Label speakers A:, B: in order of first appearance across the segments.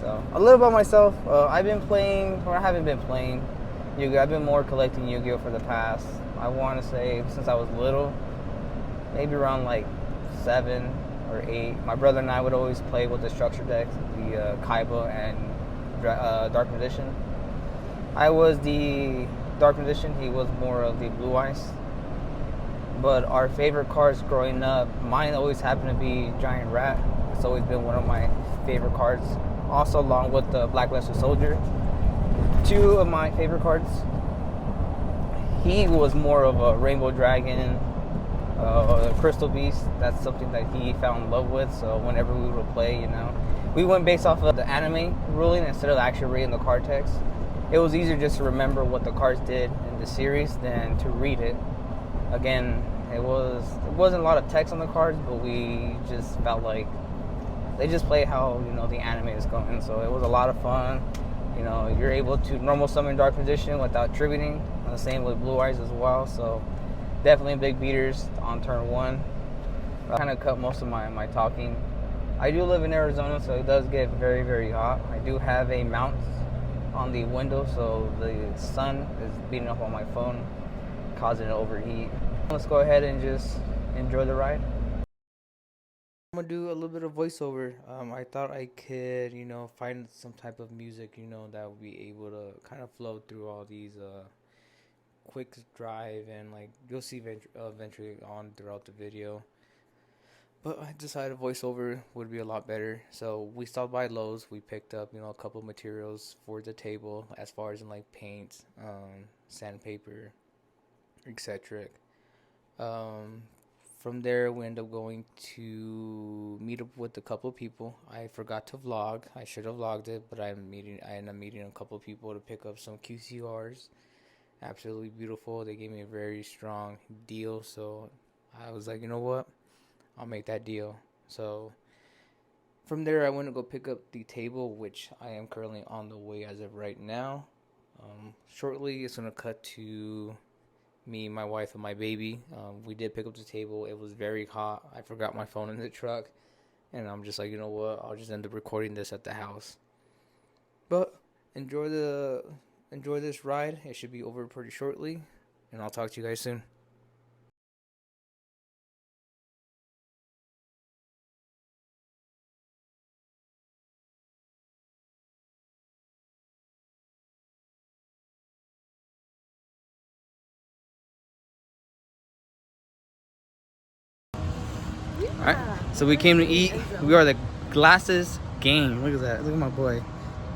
A: So a little about myself. I've been playing, or I haven't been playing Yu-Gi-Oh. I've been more collecting Yu-Gi-Oh for the past, I want to say, since I was little, maybe around like 7 or 8. My brother and I would always play with the structure decks, the Kaiba and Dark Magician. I was the Dark Magician. He was more of the Blue Eyes. But our favorite cards growing up, mine always happened to be Giant Rat. It's always been one of my favorite cards. Also, along with the Black Luster Soldier. Two of my favorite cards. He was more of a Rainbow Dragon, Crystal Beast. That's something that he fell in love with. So whenever we would play, we went based off of the anime ruling instead of actually reading the card text. It was easier just to remember what the cards did in the series than to read it. Again, it wasn't a lot of text on the cards, but we just felt like they just play how the anime is going. So it was a lot of fun. You're able to normal summon Dark Magician without tributing. The same with Blue Eyes as well. So definitely big beaters on turn one. I kind of cut most of my talking. I do live in Arizona, so it does get very, very hot. I do have a mount on the window, so the sun is beating up on my phone, causing it to overheat. Let's go ahead and just enjoy the ride. I'm gonna do a little bit of voiceover. I thought I could, find some type of music, that would be able to kind of flow through all these quick drive, and like you'll see eventually on throughout the video. But I decided voiceover would be a lot better. So we stopped by Lowe's. We picked up, a couple of materials for the table, as far as in like paint, sandpaper, etc. Um, from there, we ended up going to meet up with a couple of people. I forgot to vlog. I should have vlogged it, but I ended up meeting a couple of people to pick up some QCRs. Absolutely beautiful. They gave me a very strong deal, so I was like, you know what? I'll make that deal. So from there, I went to go pick up the table, which I am currently on the way as of right now. Shortly, it's going to cut to me, my wife, and my baby. We did pick up the table. It was very hot. I forgot my phone in the truck. And I'm just like, you know what? I'll just end up recording this at the house. But enjoy this ride. It should be over pretty shortly. And I'll talk to you guys soon. Alright, so we came to eat. We are the Glasses Gang. Look at that. Look at my boy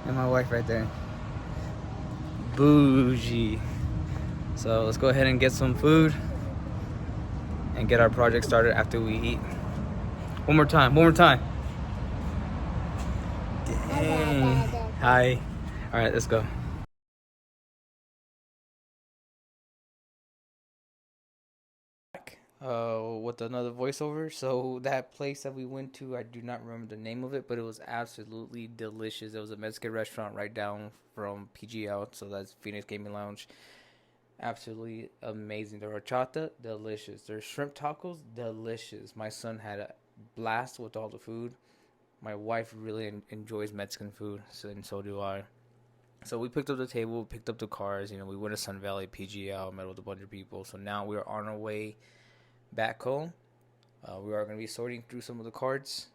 A: and my wife right there. Bougie. So let's go ahead and get some food and get our project started after we eat. One more time. Dang. Hi. Alright, let's go. With another voiceover. So that place that we went to, I do not remember the name of it, but it was absolutely delicious. It was a Mexican restaurant right down from PGL, so that's Phoenix Gaming Lounge. Absolutely amazing. The horchata, delicious. Their shrimp tacos, delicious. My son had a blast with all the food. My wife really enjoys Mexican food, and so do I. So we picked up the table, picked up the cars. We went to Sun Valley, PGL, met with a bunch of people. So now we are on our way back home. We are going to be sorting through some of the cards,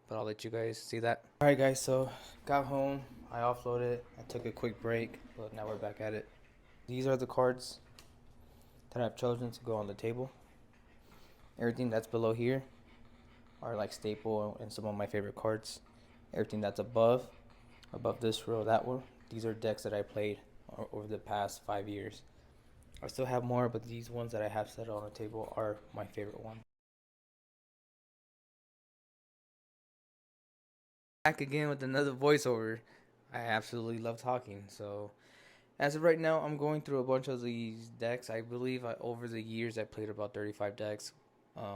A: but I'll let you guys see that. Alright guys, so got home, I offloaded, I took a quick break, but now we're back at it. These are the cards that I've chosen to go on the table. Everything that's below here are like staple and some of my favorite cards. Everything that's above this row, that one, these are decks that I played over the past 5 years. I still have more, but these ones that I have set on the table are my favorite ones. Back again with another voiceover. I absolutely love talking. So as of right now, I'm going through a bunch of these decks. I believe over the years I played about 35 decks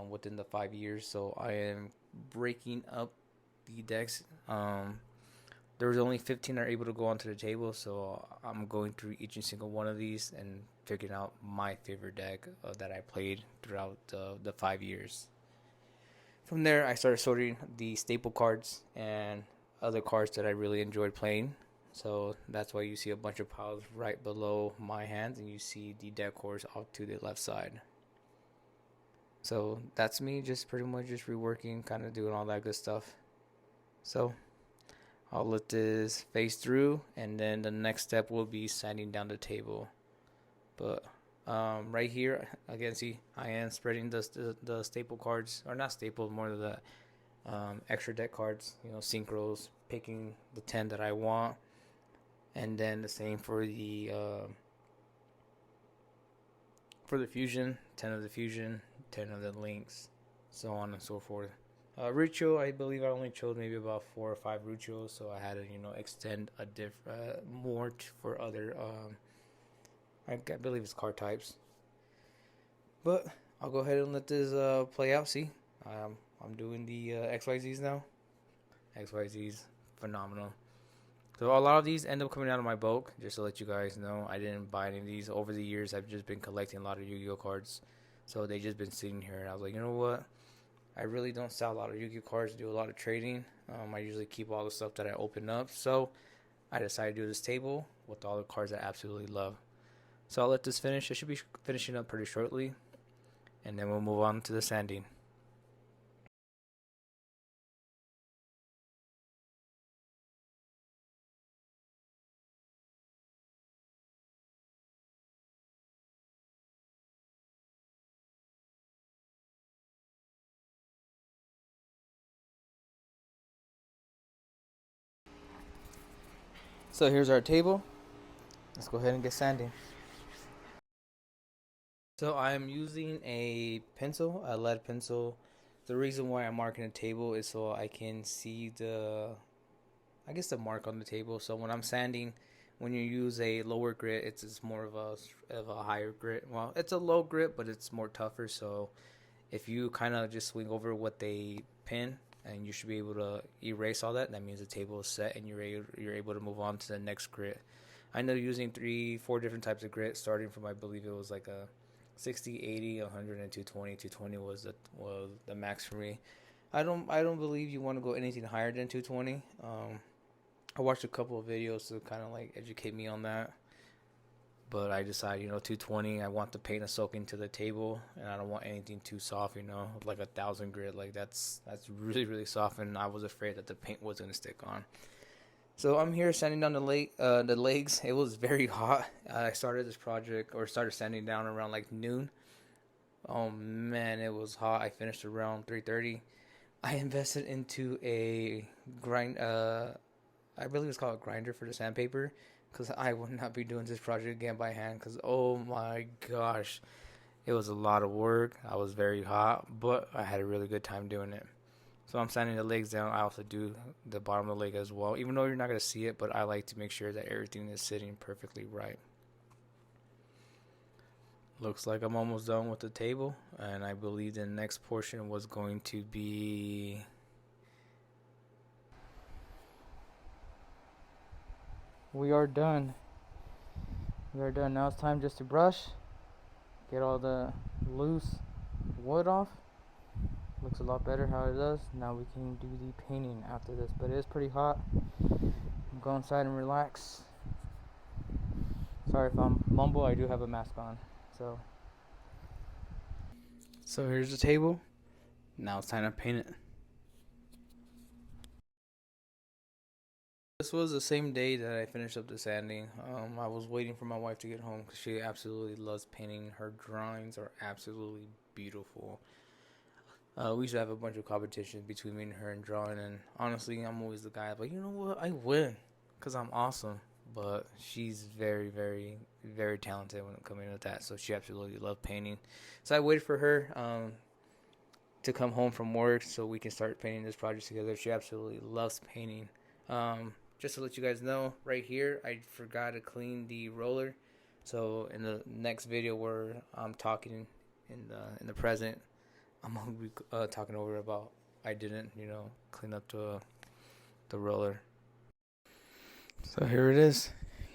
A: within the 5 years. So I am breaking up the decks. There was only 15 that are able to go onto the table, so I'm going through each and single one of these and figuring out my favorite deck that I played throughout the 5 years. From there, I started sorting the staple cards, and other cards that I really enjoyed playing. So that's why you see a bunch of piles right below my hands, and you see the deck cards off to the left side. So that's me, just pretty much just reworking, kind of doing all that good stuff. So I'll let this phase through, and then the next step will be sanding down the table. But right here, again, see, I am spreading the staple cards, or not staple, more of the extra deck cards, synchros, picking the 10 that I want. And then the same for the fusion, 10 of the fusion, 10 of the links, so on and so forth. Rucho, I believe I only chose maybe about 4 or 5 Ruchos, so I had to extend a more for other I believe it's card types. But I'll go ahead and let this play out. See, I'm doing the XYZs now. XYZs, phenomenal. So a lot of these end up coming out of my bulk. Just to let you guys know, I didn't buy any of these. Over the years, I've just been collecting a lot of Yu-Gi-Oh cards. So they just been sitting here, and I was like, you know what? I really don't sell a lot of Yu-Gi-Oh cards. Do a lot of trading. I usually keep all the stuff that I open up. So I decided to do this table with all the cards I absolutely love. So I'll let this finish. I should be finishing up pretty shortly, and then we'll move on to the sanding. So here's our table. Let's go ahead and get sanding. So I'm using a pencil, a lead pencil. The reason why I'm marking a table is so I can see the mark on the table. So when I'm sanding, when you use a lower grit, it's more of a higher grit. Well, it's a low grit, but it's more tougher. So if you kind of just swing over what they pin, and you should be able to erase all that. That means the table is set, and you're able to move on to the next grit. I know using 3-4 different types of grit, starting from I believe it was like a 60, 80, 100, and 220. 220 was the max for me. I don't believe you want to go anything higher than 220. I watched a couple of videos to kind of like educate me on that. But I decided, 220. I want the paint to soak into the table, and I don't want anything too soft. Like 1,000 grit. Like that's really really soft, and I was afraid that the paint was gonna stick on. So I'm here sanding down the legs. It was very hot. I started this project or started sanding down around like noon. Oh man, it was hot. I finished around 3:30. I invested into a grind. I believe it's called a grinder for the sandpaper, because I would not be doing this project again by hand, because oh my gosh, it was a lot of work. I was very hot, but I had a really good time doing it. So I'm sanding the legs down. I also do the bottom of the leg as well, even though you're not going to see it, but I like to make sure that everything is sitting perfectly right. Looks like I'm almost done with the table, and I believe the next portion was going to be... We are done. Now it's time just to brush, get all the loose wood off. Looks a lot better how it does. Now we can do the painting after this, but it is pretty hot. Go inside and relax. Sorry if I'm mumble, I do have a mask on. So here's the table. Now it's time to paint it. This was the same day that I finished up the sanding. I was waiting for my wife to get home because she absolutely loves painting. Her drawings are absolutely beautiful. We used to have a bunch of competitions between me and her in drawing, and honestly, I'm always the guy like, you know what, I win because I'm awesome. But she's very, very, very talented when it comes to that, so she absolutely loved painting. So I waited for her to come home from work so we can start painting this project together. She absolutely loves painting. Just to let you guys know, right here, I forgot to clean the roller. So in the next video where I'm talking in the present, I'm gonna be talking over about I didn't, clean up the roller. So here it is.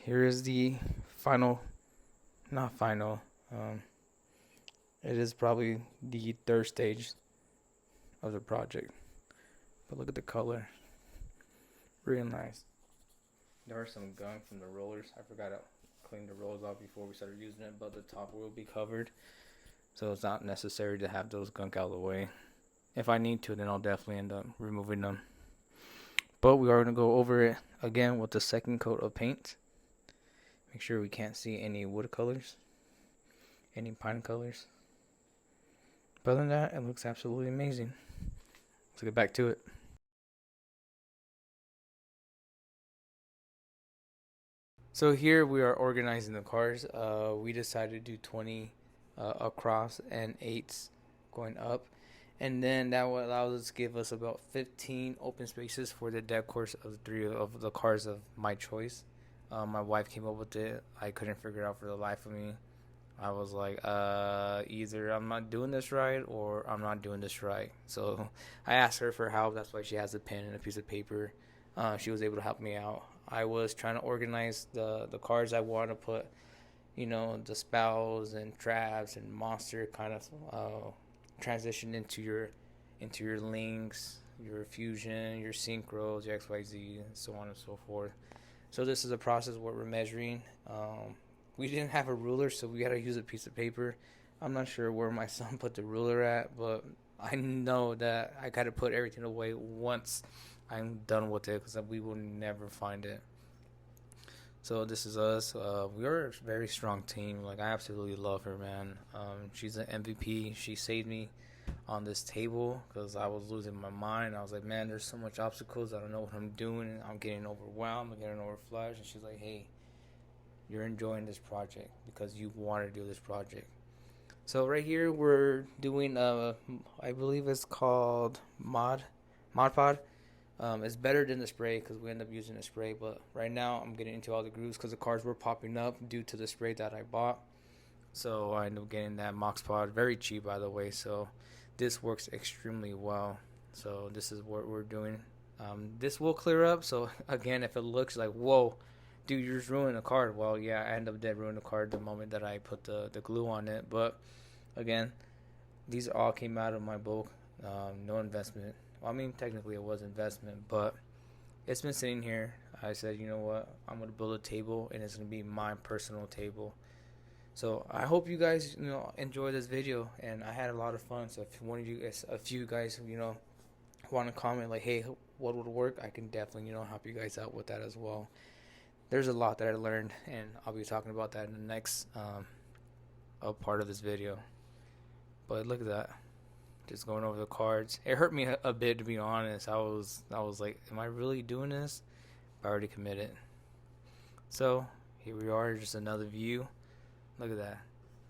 A: Here is the final, not final. It is probably the third stage of the project. But look at the color. Real nice. There are some gunk from the rollers. I forgot to clean the rollers off before we started using it, but the top will be covered. So it's not necessary to have those gunk out of the way. If I need to, then I'll definitely end up removing them. But we are going to go over it again with the second coat of paint. Make sure we can't see any wood colors, any pine colors. But other than that, it looks absolutely amazing. Let's get back to it. So here we are organizing the cars. We decided to do 20 across and 8s going up. And then that will allow us to give us about 15 open spaces for the deck course of the 3 of the cars of my choice. My wife came up with it. I couldn't figure it out for the life of me. I was like, either I'm not doing this right or I'm not doing this right. So I asked her for help. That's why she has a pen and a piece of paper. She was able to help me out. I was trying to organize the cars I want to put, the spouse and traps and monster kind of transition into your links, your fusion, your synchros, your XYZ, and so on and so forth. So this is a process where we're measuring. We didn't have a ruler, so we got to use a piece of paper. I'm not sure where my son put the ruler at, but I know that I got to put everything away once I'm done with it, because we will never find it. So this is us. We are a very strong team. Like, I absolutely love her, man. She's an MVP. She saved me on this table because I was losing my mind. I was like, man, there's so much obstacles. I don't know what I'm doing. I'm getting overwhelmed. I'm getting overflushed. And she's like, hey, you're enjoying this project because you want to do this project. So right here we're doing I believe it's called Mod Pod. It's better than the spray because we end up using a spray, but right now I'm getting into all the grooves because the cars were popping up due to the spray that I bought. So I ended up getting that Mox Pod, very cheap by the way, so this works extremely well. So this is what we're doing. This will clear up, so again, if it looks like, whoa, dude, you're just ruining the card, well, yeah, I end up dead ruining the card the moment that I put the glue on it. But again, these all came out of my bulk, no investment. Well, I mean, technically it was investment, but it's been sitting here. I said, you know what, I'm going to build a table, and it's going to be my personal table. So I hope you guys, enjoy this video, and I had a lot of fun. So if one of you guys, a few guys, want to comment like, hey, what would work, I can definitely, help you guys out with that as well. There's a lot that I learned, and I'll be talking about that in the next part of this video. But look at that. Just going over the cards. It hurt me a bit, to be honest. I was like, am I really doing this? I already committed. So here we are, just another view. Look at that.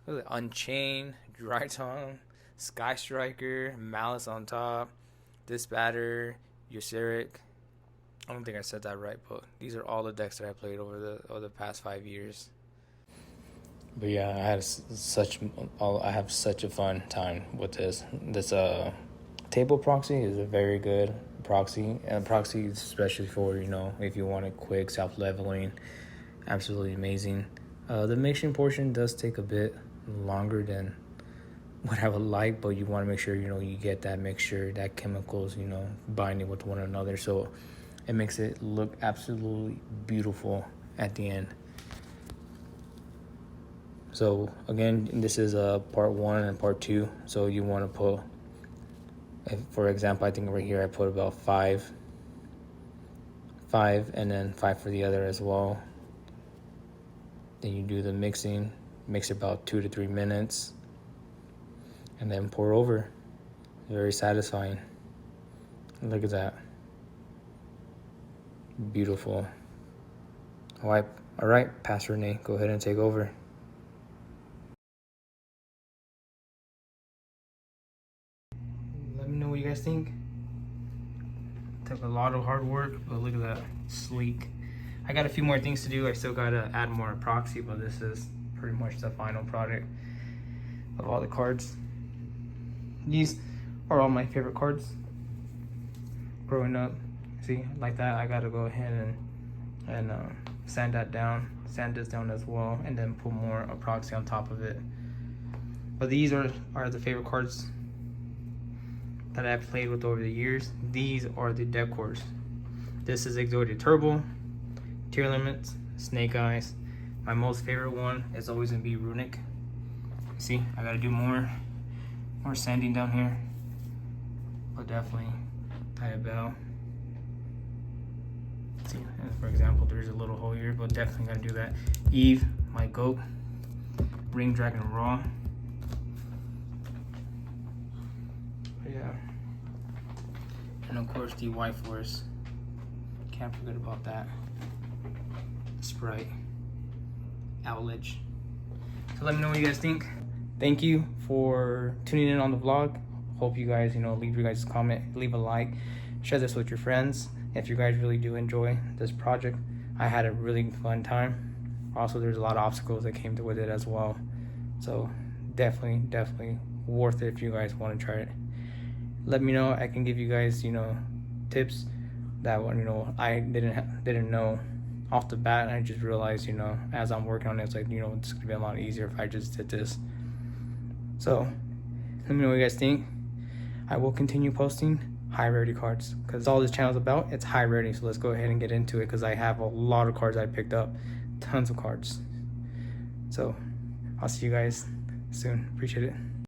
A: Look at that. Unchained, Dry Tongue, Sky Striker, Malice on top, Disbatter, Yugioh. I don't think I said that right, but these are all the decks that I played over the past 5 years. But yeah, I have such a fun time with this. This table proxy is a very good proxy, and proxy especially for if you want a quick self-leveling, absolutely amazing. The mixing portion does take a bit longer than what I would like, but you want to make sure you get that mixture, that chemicals binding with one another, so it makes it look absolutely beautiful at the end. So again, this is part 1 and part 2. So you want to put, for example, I think right here I put about 5, and then 5 for the other as well. Then you do the mixing, mix about 2 to 3 minutes, and then pour over. Very satisfying. Look at that. Beautiful. All right, Pastor Renee, go ahead and take over. Let me know what you guys think. Took a lot of hard work, but look at that, sleek. I got a few more things to do. I still gotta add more epoxy, but this is pretty much the final product of all the cards. These are all my favorite cards growing up. See, like that, I gotta go ahead and sand this down as well, and then put more epoxy on top of it. But these are the favorite cards that I've played with over the years. These are the decors.
B: This is Yugioh Turbo, Tier Limits, Snake Eyes. My most favorite one is always gonna be Runic. See, I gotta do more sanding down here, but definitely tie a bell. See, for example, there's a little hole here, but definitely gotta do that. Eve, my goat, Ring Dragon Raw. Yeah, and of course the Y Force. Can't forget about that. Sprite, Owledge. So let me know what you guys think. Thank you for tuning in on the vlog. Hope you guys, leave your guys' comment, leave a like, share this with your friends. If you guys really do enjoy this project, I had a really fun time. Also, there's a lot of obstacles that came with it as well. So definitely worth it if you guys want to try it. Let me know. I can give you guys, tips that I didn't know off the bat. I just realized, as I'm working on it, it's like, it's gonna be a lot easier if I just did this. So let me know what you guys think. I will continue posting high rarity cards because all this channel is about, it's high rarity. So let's go ahead and get into it because I have a lot of cards I picked up, tons of cards. So I'll see you guys soon. Appreciate it.